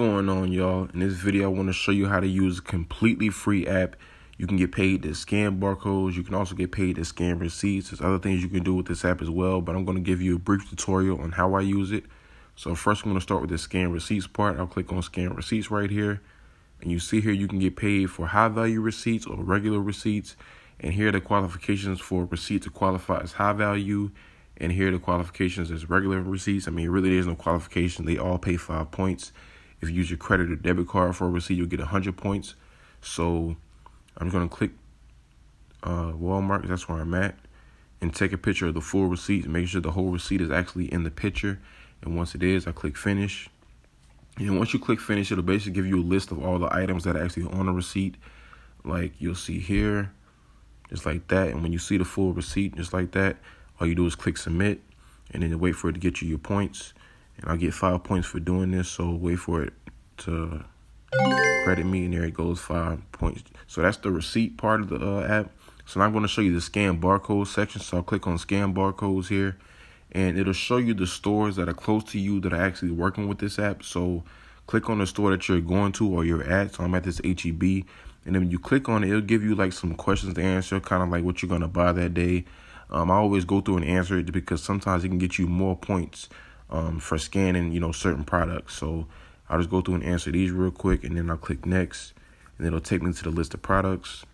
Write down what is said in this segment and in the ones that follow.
going on, y'all? In this video, I want to show you how to use a completely free app. You can get paid to scan barcodes. You can also get paid to scan receipts. There's other things you can do with this app as well, but I'm going to give you a brief tutorial on how I use it. So first, I'm going to start with the scan receipts part. I'll click on scan receipts right here. And you see here you can get paid for high value receipts or regular receipts. And here are the qualifications for a receipt to qualify as high value. And here are the qualifications as regular receipts. I mean, really, there's no qualification. They all pay 5 points. If you use your credit or debit card for a receipt, you'll get 100 points. So I'm going to click Walmart. That's where I'm at. And take a picture of the full receipt. Make sure the whole receipt is actually in the picture. And once it is, I click finish. And once you click finish, it'll basically give you a list of all the items that are actually on the receipt. Like you'll see here, just like that. And when you see the full receipt, just like that, all you do is click submit, and then you wait for it to get you your points. And I'll get 5 points for doing this, so wait for it to credit me, and there it goes, 5 points. So that's the receipt part of the app. So now I'm going to show you the scan barcode section. So I'll click on scan barcodes here, and it'll show you the stores that are close to you that are actually working with this app. So click on the store that you're going to or you're at. So I'm at this HEB, and then when you click on it, it'll give you like some questions to answer, kind of like what you're going to buy that day. I always go through and answer it because sometimes it can get you more points for scanning, certain products. So I'll just go through and answer these real quick, and then I'll click next, and it'll take me to the list of products.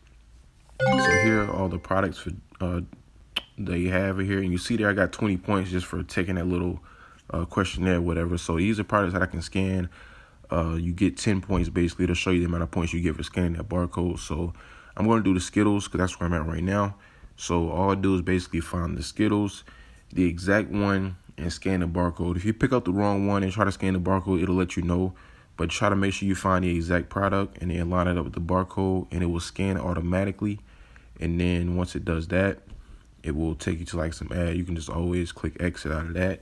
So here are all the products for that you have here, and you see there I got 20 points just for taking that little questionnaire, whatever. So these are products that I can scan. You get 10 points basically to show you the amount of points you get for scanning that barcode. So I'm going to do the Skittles because that's where I'm at right now. So all I do is basically find the Skittles, the exact one, and scan the barcode. If you pick up the wrong one and try to scan the barcode, it'll let you know. But try to make sure you find the exact product and then line it up with the barcode, and it will scan automatically. And then once it does that, it will take you to like some ad. You can just always click exit out of that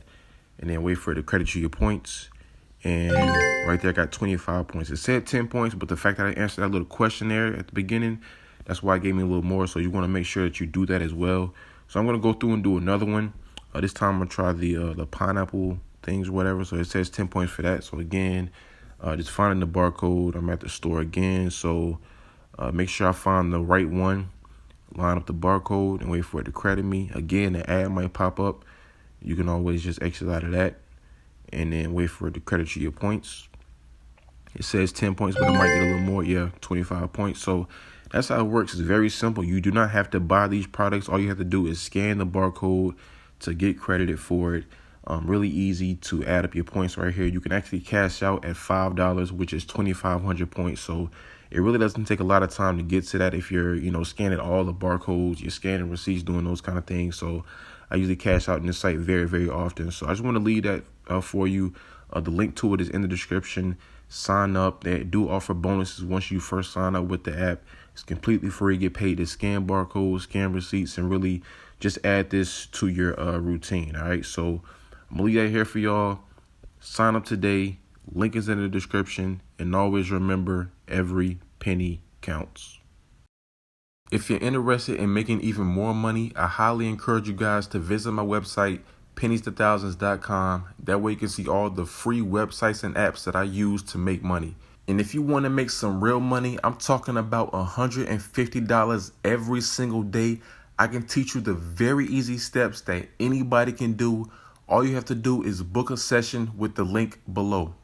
and then wait for it to credit you your points. And right there, I got 25 points. It said 10 points, but the fact that I answered that little questionnaire at the beginning, that's why it gave me a little more. So you want to make sure that you do that as well. So I'm going to go through and do another one. This time I'm going to try the pineapple things, whatever. So it says 10 points for that. So again, just finding the barcode. I'm at the store again. So make sure I find the right one. Line up the barcode and wait for it to credit me. Again, the ad might pop up. You can always just exit out of that and then wait for it to credit you your points. It says 10 points, but it might get a little more. Yeah, 25 points. So that's how it works. It's very simple. You do not have to buy these products. All you have to do is scan the barcode to get credited for it. Really easy to add up your points right here. You can actually cash out at $5, which is 2,500 points. So it really doesn't take a lot of time to get to that if you're, scanning all the barcodes, you're scanning receipts, doing those kind of things. So I usually cash out in this site very, very often. So I just want to leave that for you. The link to it is in the description. Sign up. They do offer bonuses once you first sign up with the app. It's completely free. Get paid to scan barcodes, scan receipts, and really just add this to your routine. All right. So I'm going to leave that here for y'all. Sign up today. Link is in the description. And always remember, every penny counts. If you're interested in making even more money, I highly encourage you guys to visit my website, pennies2thousands.com. That way you can see all the free websites and apps that I use to make money. And if you want to make some real money, I'm talking about $150 every single day. I can teach you the very easy steps that anybody can do. All you have to do is book a session with the link below.